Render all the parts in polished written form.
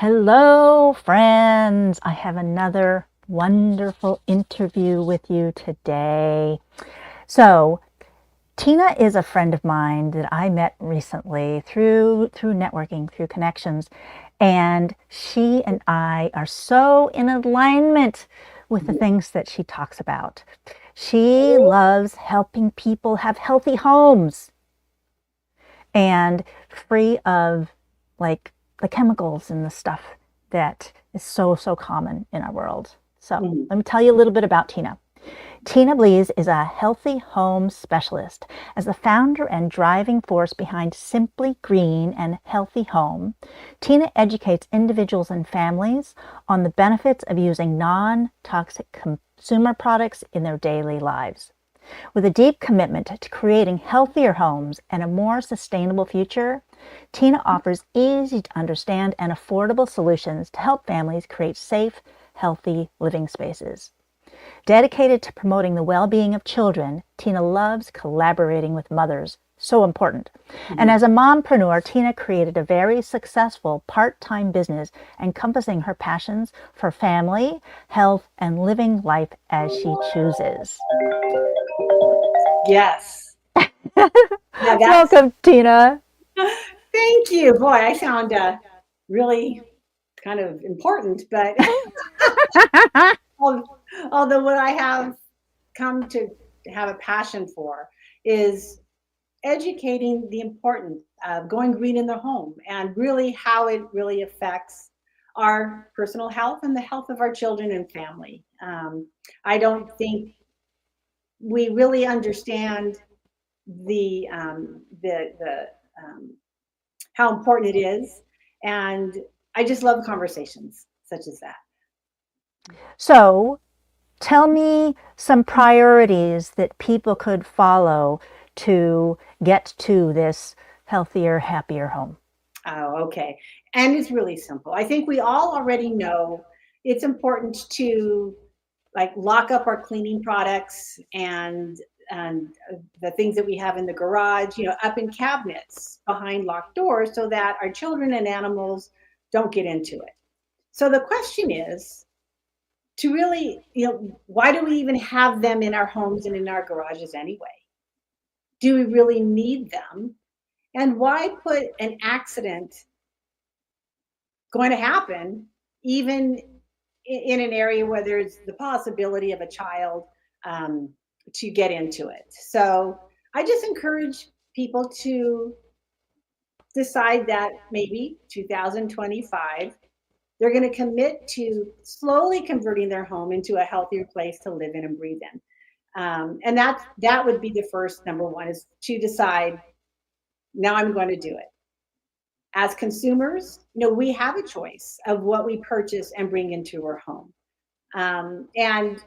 Hello, friends. I have another wonderful interview with you today. So, Tina is a friend of mine that I met recently through networking, through connections, and she and I are so in alignment with the things that she talks about. She loves helping people have healthy homes and free of like the chemicals and the stuff that is so common in our world. So Mhm. let me tell you a little bit about Tina. Tina Bleas is a healthy home specialist. As the founder and driving force behind Simply Green and Healthy Home, Tina educates individuals and families on the benefits of using non-toxic consumer products in their daily lives. With a deep commitment to creating healthier homes and a more sustainable future, Tina offers easy to understand and affordable solutions to help families create safe, healthy living spaces. Dedicated to promoting the well-being of children, Tina loves collaborating with mothers. So important. And Mhm. as a mompreneur, Tina created a very successful part-time business encompassing her passions for family, health, and living life as she chooses. Yes. Now that's Welcome, Tina. thank you. Boy, I sound really kind of important, but al- although what I have come to have a passion for is educating the importance of going green in the home and really how it really affects our personal health and the health of our children and family. I don't think we really understand the how important it is. And I just love conversations such as that. So, tell me some priorities that people could follow to get to this healthier, happier home. Oh, okay. And it's really simple. I think we all already know it's important to like lock up our cleaning products and the things that we have in the garage, up in cabinets behind locked doors so that our children and animals don't get into it. So the question is, to really, why do we even have them in our homes and in our garages anyway? Do we really need them? And why put an accident going to happen, even in an area where there's the possibility of a child um, to get into it? So I just encourage people to decide that maybe 2025 they're going to commit to slowly converting their home into a healthier place to live in and breathe in. And that would be the first number one is to decide now I'm going to do it. As consumers, we have a choice of what we purchase and bring into our home. And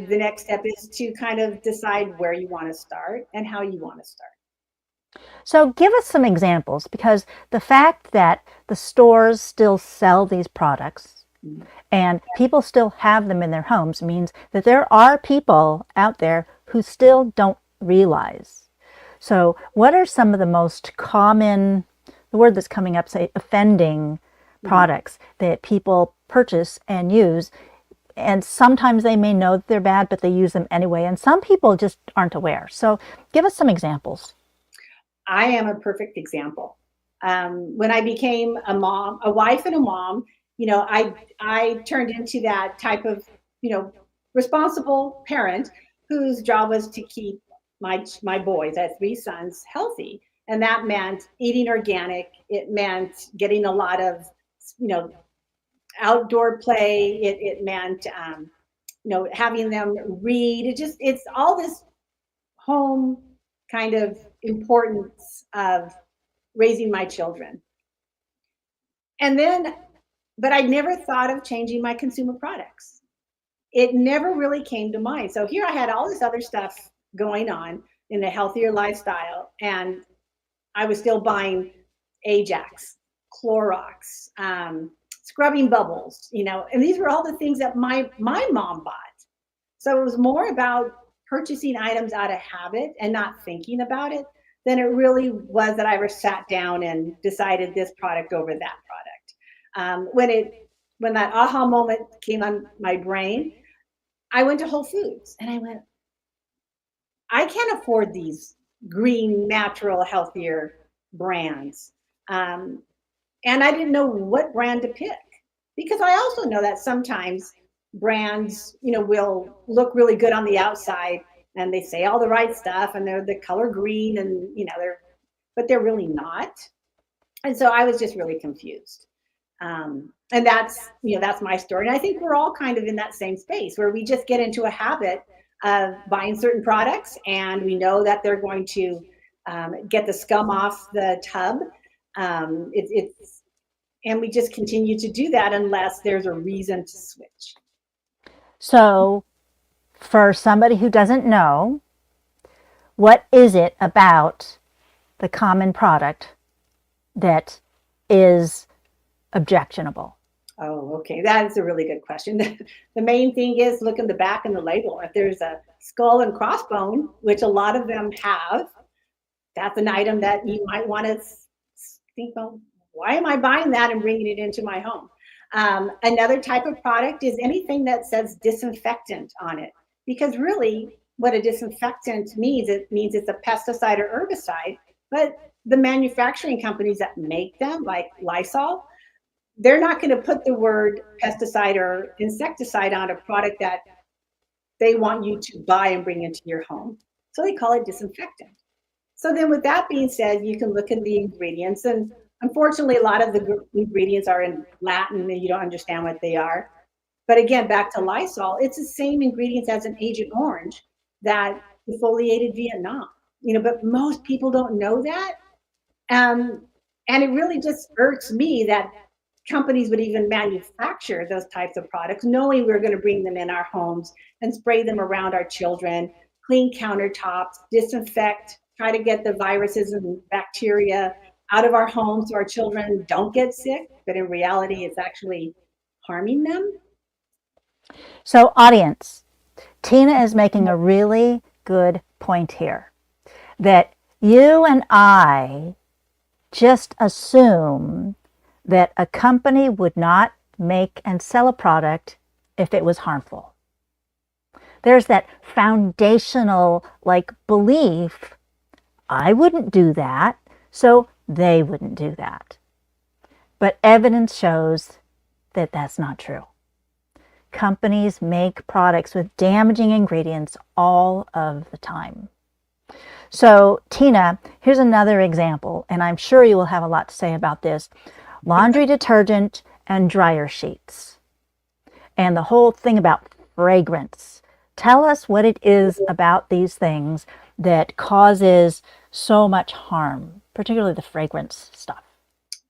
the next step is to kind of decide where you want to start and how you want to start. So, give us some examples because the fact that the stores still sell these products Mhm. and people still have them in their homes means that there are people out there who still don't realize. So, what are some of the most common, the word that's coming up, say, offending Mhm. products that people purchase and use? And sometimes they may know that they're bad, but they use them anyway. And some people just aren't aware. So, give us some examples. I am a perfect example. When I became a mom, a wife and a mom, I turned into that type of you know responsible parent whose job was to keep my boys, I had three sons, healthy, and that meant eating organic. It meant getting a lot of you know outdoor play. It meant having them read. It's all this home kind of importance of raising my children. And then, but I never thought of changing my consumer products. It never really came to mind. So here I had all this other stuff going on in a healthier lifestyle, and I was still buying Ajax, Clorox, scrubbing bubbles, and these were all the things that my mom bought. So it was more about purchasing items out of habit and not thinking about it than it really was that I ever sat down and decided this product over that product. When that aha moment came on my brain, I went to Whole Foods and I went, I can't afford these green, natural, healthier brands. Um, and I didn't know what brand to pick because I also know that sometimes brands, will look really good on the outside and they say all the right stuff and they're the color green and, but they're really not. And so I was just really confused. And that's my story. And I think we're all kind of in that same space where we just get into a habit of buying certain products and we know that they're going to get the scum off the tub. It's and we just continue to do that unless there's a reason to switch. So, for somebody who doesn't know, what is it about the common product that is objectionable? Oh, okay. That is a really good question. The main thing is look in the back in the label. If there's a skull and crossbone, which a lot of them have, that's an item that you might want to think, well, why am I buying that and bringing it into my home? Another type of product is anything that says disinfectant on it, because really what a disinfectant means, it means it's a pesticide or herbicide, but the manufacturing companies that make them, like Lysol, they're not going to put the word pesticide or insecticide on a product that they want you to buy and bring into your home. So they call it disinfectant. So then with that being said, you can look at the ingredients, and unfortunately a lot of the ingredients are in Latin and you don't understand what they are. But again, back to Lysol, it's the same ingredients as an Agent Orange that defoliated Vietnam. But most people don't know that. And it really just irks me that companies would even manufacture those types of products, knowing we're going to bring them in our homes and spray them around our children, clean countertops, disinfect, try to get the viruses and bacteria out of our homes so our children don't get sick, but in reality, it's actually harming them. So, audience, Tina is making a really good point here that you and I just assume that a company would not make and sell a product if it was harmful. There's that foundational belief, I wouldn't do that, so they wouldn't do that. But evidence shows that that's not true. Companies make products with damaging ingredients all of the time. So, Tina, here's another example, and I'm sure you will have a lot to say about this. Laundry detergent and dryer sheets. And the whole thing about fragrance. Tell us what it is about these things that causes so much harm, particularly the fragrance stuff.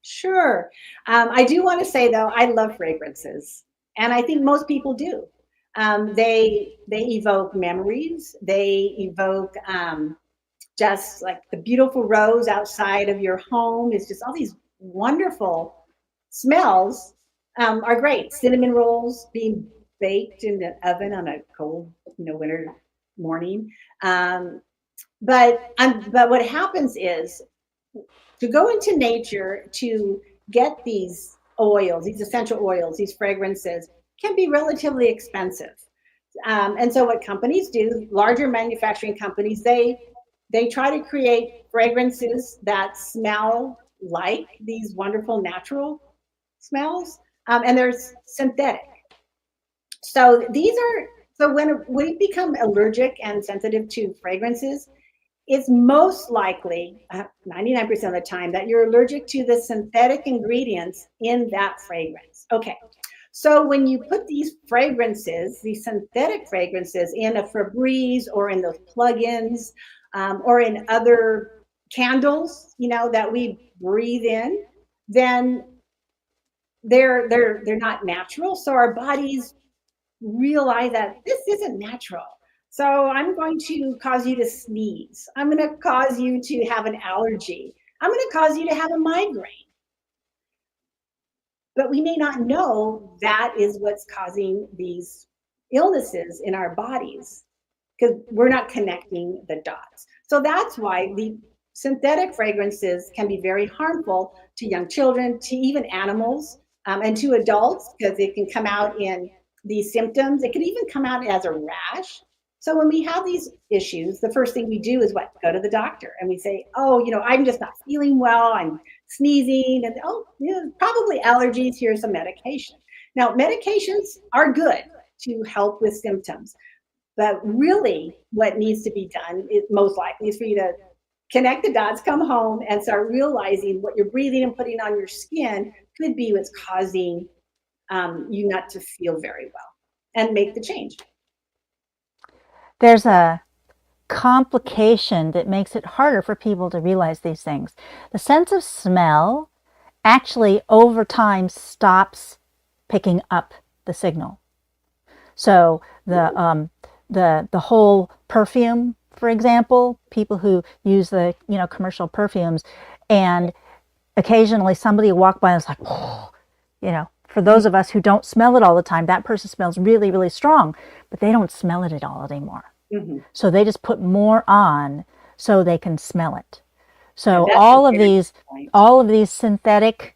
Sure. I do want to say, though, I love fragrances, and I think most people do. They evoke memories. They evoke just like the beautiful rose outside of your home is just all these wonderful smells are great. Cinnamon rolls being baked in the oven on a cold, winter morning. But what happens is to go into nature to get these oils, these essential oils, these fragrances can be relatively expensive. And so what companies do, larger manufacturing companies, they try to create fragrances that smell like these wonderful natural smells, and they're synthetic. So when we become allergic and sensitive to fragrances, it's most likely 99% of the time that you're allergic to the synthetic ingredients in that fragrance. Okay. So when you put these fragrances, these synthetic fragrances in a Febreze or in those plugins, or in other candles, that we breathe in, then they're not natural. So our bodies realize that this isn't natural. So I'm going to cause you to sneeze. I'm going to cause you to have an allergy. I'm going to cause you to have a migraine. But we may not know that is what's causing these illnesses in our bodies because we're not connecting the dots. So that's why the synthetic fragrances can be very harmful to young children, to even animals. And to adults, because it can come out in these symptoms, it can even come out as a rash. So when we have these issues, the first thing we do is what? Go to the doctor and we say, oh, I'm just not feeling well. I'm sneezing, and oh, probably allergies. Here's some medication. Now, medications are good to help with symptoms, but really what needs to be done is most likely is for you to connect the dots, come home, and start realizing what you're breathing and putting on your skin could be what's causing you not to feel very well, and make the change. There's a complication that makes it harder for people to realize these things. The sense of smell actually over time stops picking up the signal. So the whole perfume, for example, people who use the commercial perfumes, and occasionally somebody will walk by and it's like, oh, for those of us who don't smell it all the time, that person smells really, really strong, but they don't smell it at all anymore. Mm-hmm. So they just put more on so they can smell it. So Yeah, all of these synthetic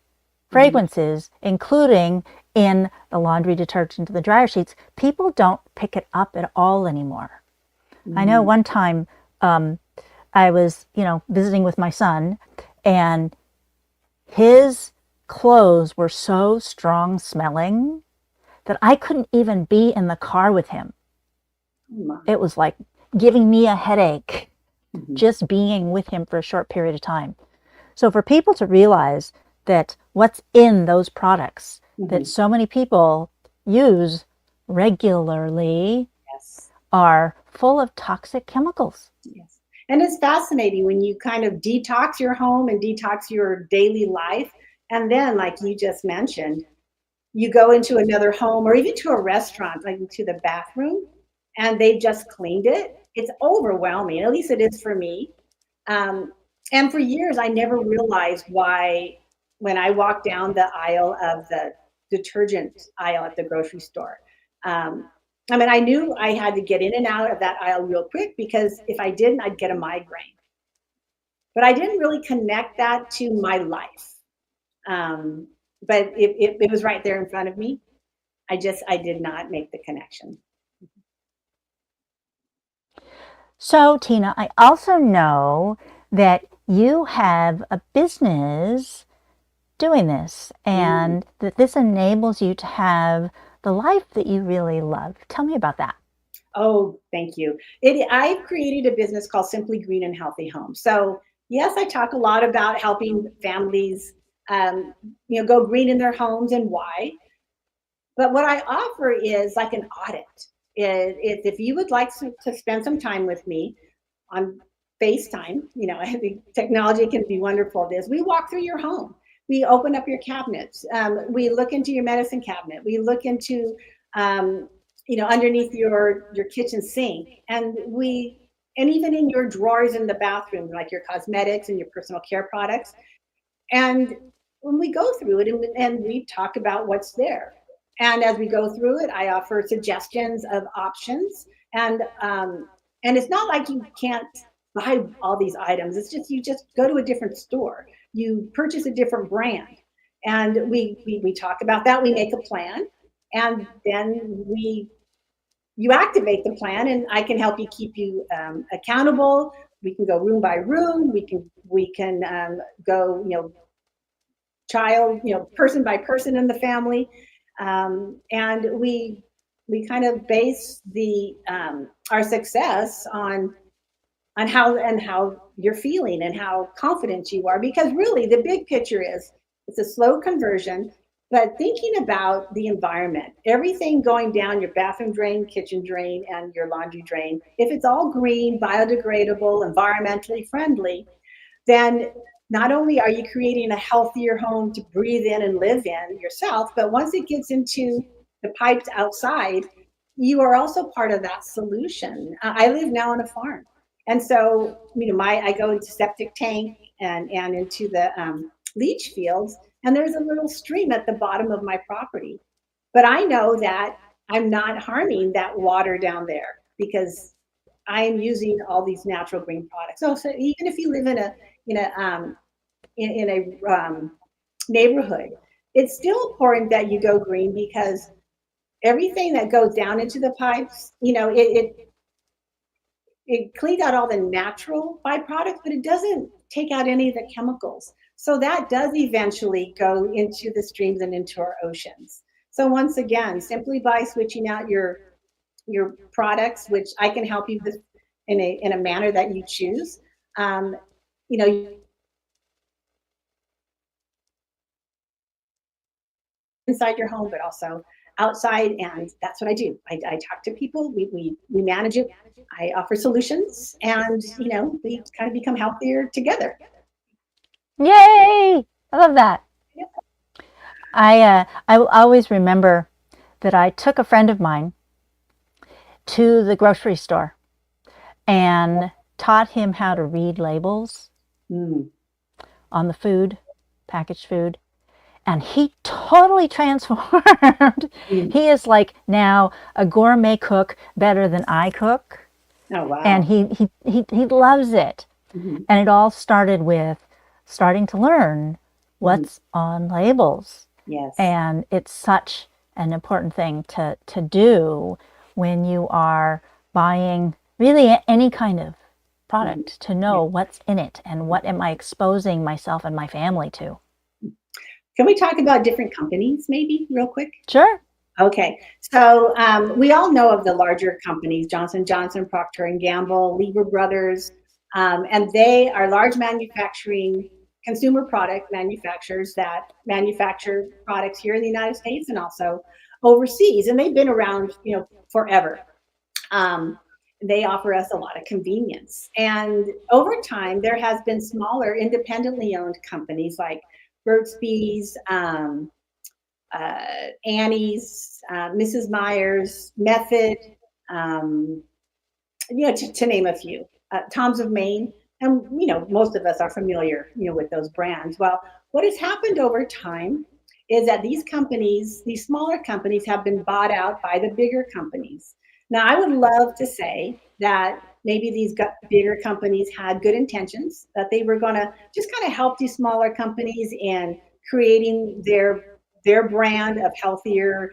fragrances, mm-hmm. including in the laundry detergent, the dryer sheets, people don't pick it up at all anymore. Mm-hmm. I know one time I was, visiting with my son, and his clothes were so strong smelling that I couldn't even be in the car with him. It was like giving me a headache, mm-hmm. just being with him for a short period of time. So for people to realize that what's in those products, mm-hmm. that so many people use regularly, yes. are full of toxic chemicals. Yes. And it's fascinating when you kind of detox your home and detox your daily life. And then, like you just mentioned, you go into another home or even to a restaurant, like into the bathroom, and they've just cleaned it. It's overwhelming. At least it is for me. And for years, I never realized why, when I walked down the aisle of the detergent aisle at the grocery store, I knew I had to get in and out of that aisle real quick, because if I didn't, I'd get a migraine. But I didn't really connect that to my life. But it was right there in front of me. I did not make the connection. So, Tina, I also know that you have a business doing this, and that this enables you to have the life that you really love. Tell me about that. Oh, thank you. I've created a business called Simply Green and Healthy Home. So yes, I talk a lot about helping families, go green in their homes and why. But what I offer is like an audit. If you would like to spend some time with me on FaceTime, I think technology can be wonderful at this. We walk through your home. We open up your cabinets. We look into your medicine cabinet. We look into, underneath your kitchen sink, and even in your drawers in the bathroom, like your cosmetics and your personal care products. And when we go through it and we talk about what's there, and as we go through it, I offer suggestions of options. And it's not like you can't buy all these items. It's just you just go to a different store. You purchase a different brand, and we talk about that. We make a plan, and then you activate the plan, and I can help you keep you accountable. We can go room by room. We can go person by person in the family. And we kind of base our success on how you're feeling and how confident you are, because really the big picture is it's a slow conversion, but thinking about the environment, everything going down your bathroom drain, kitchen drain, and your laundry drain, if it's all green, biodegradable, environmentally friendly, then not only are you creating a healthier home to breathe in and live in yourself, but once it gets into the pipes outside, you are also part of that solution. I live now on a farm. And so, I go into septic tank and into the leach fields, and there's a little stream at the bottom of my property. But I know that I'm not harming that water down there, because I am using all these natural green products. So even if you live in a neighborhood, it's still important that you go green because everything that goes down into the pipes, it cleans out all the natural byproducts, but it doesn't take out any of the chemicals. So that does eventually go into the streams and into our oceans. So once again, simply by switching out your products, which I can help you with in a manner that you choose, you know, inside your home, but also outside. And that's what I do. I talk to people. We manage it. I offer solutions, and we kind of become healthier together. Yay! I love that. I always remember that I took a friend of mine to the grocery store and taught him how to read labels Mm. on the food, packaged food, and he totally transformed. Mm. He is like now a gourmet cook, better than I cook, Oh and wow. he loves it. Hmm. And it all started with starting to learn Hmm. what's on labels. Yes. And it's such an important thing to do when you are buying really any kind of Hmm. product, to Yeah. know what's in it and what am I exposing myself and my family to. Can we talk about different companies, maybe, real quick? Sure. Okay, so we all know of the larger companies: Johnson Johnson, Procter and Gamble, Lever Brothers, and they are large manufacturing consumer product manufacturers that manufacture products here in the United States and also overseas. And they've been around, forever. Um, they offer us a lot of convenience. And over time, there has been smaller, independently owned companies like Burt's Bees, Annie's, Mrs. Myers, Method, um, to name a few. Tom's of Maine, and most of us are familiar, with those brands. Well, what has happened over time is that these companies, these smaller companies, have been bought out by the bigger companies. Now, I would love to say that maybe these bigger companies had good intentions, that they were going to just kind of help these smaller companies in creating their brand of healthier,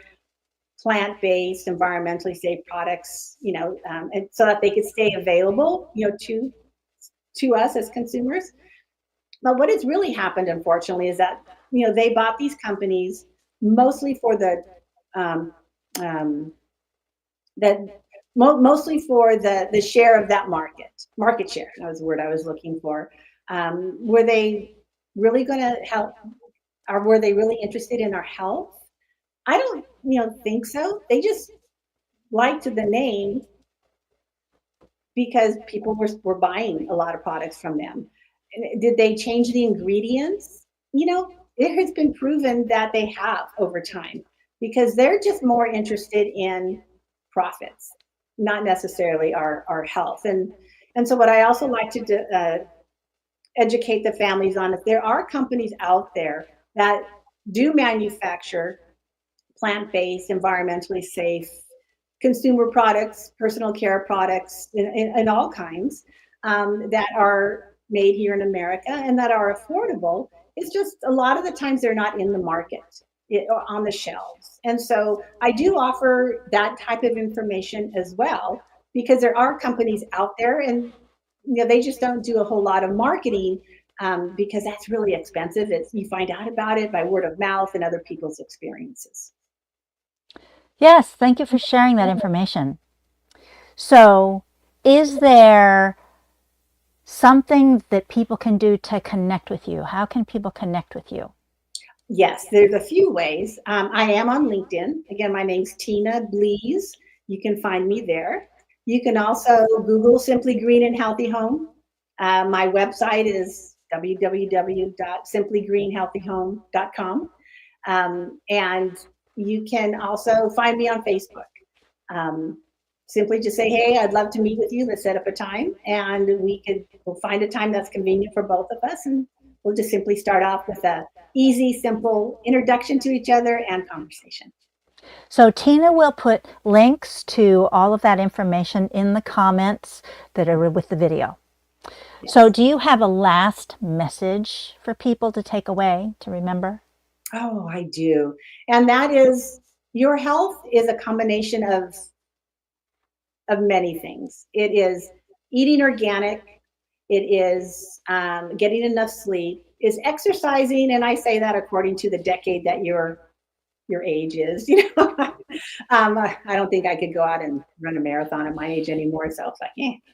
plant-based, environmentally safe products, and so that they could stay available, to us as consumers. But what has really happened, unfortunately, is that they bought these companies mostly for um, um, that mostly for the share of that market share. That was the word I was looking for. Were they really going to help? Or were they really interested in our health? I don't, think so. They just liked the name because people were buying a lot of products from them. Did they change the ingredients? It has been proven that they have over time because they're just more interested in profits, not necessarily our health. And so what I also like to do, educate the families on is there are companies out there that do manufacture plant-based, environmentally safe consumer products, personal care products, in all kinds, that are made here in America and that are affordable. It's just a lot of the times they're not in the market, or on the shelves. And so I do offer that type of information as well because there are companies out there, and they just don't do a whole lot of marketing, because that's really expensive. You find out about it by word of mouth and other people's experiences. Yes, thank you for sharing that information. So, is there something that people can do to connect with you? How can people connect with you? Yes, there's a few ways. I am on LinkedIn. Again, my name's Tina Bleas. You can find me there. You can also Google Simply Green and Healthy Home. My website is www.simplygreenhealthyhome.com. And you can also find me on Facebook. Um, Simply just say, hey, I'd love to meet with you. Let's set up a time, and we'll find a time that's convenient for both of us, and we'll just simply start off with a easy, simple introduction to each other and conversation. So Tina will put links to all of that information in the comments that are with the video. So Yes. do you have a last message for people to take away, to remember? Oh, I do. And that is, your health is a combination of many things. It is eating organic. It is getting enough sleep. Is exercising, and I say that according to the decade that your age is. I don't think I could go out and run a marathon at my age anymore. So it's like,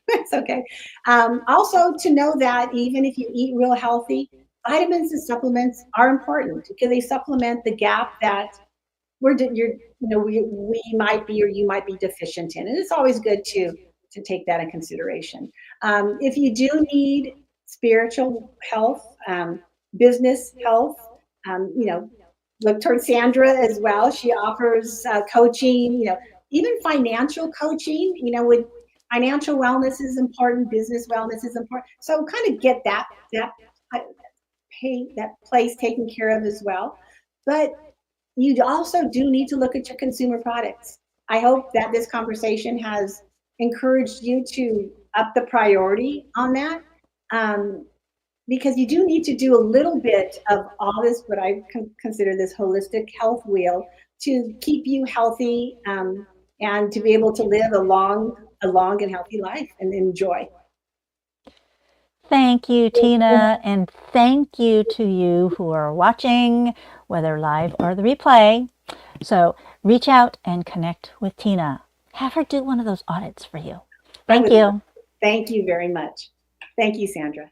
it's okay. Also, to know that even if you eat real healthy, vitamins and supplements are important because they supplement the gap that we might be or you might be deficient in, and it's always good to take that in consideration. If you do need spiritual health, business health, look towards Sandra as well. She offers coaching, even financial coaching. With financial wellness is important, business wellness is important. So kind of get that uh, that place taken care of as well. But you also do need to look at your consumer products. I hope that this conversation has encouraged you to up the priority on that. Um, because you do need to do a little bit of all this, what I consider this holistic health wheel, to keep you healthy, and to be able to live a long and healthy life and enjoy. Thank you, Tina, and thank you to you who are watching, whether live or the replay. So reach out and connect with Tina. Have her do one of those audits for you. I Thank would love. you. Thank you very much. Thank you, Sandra.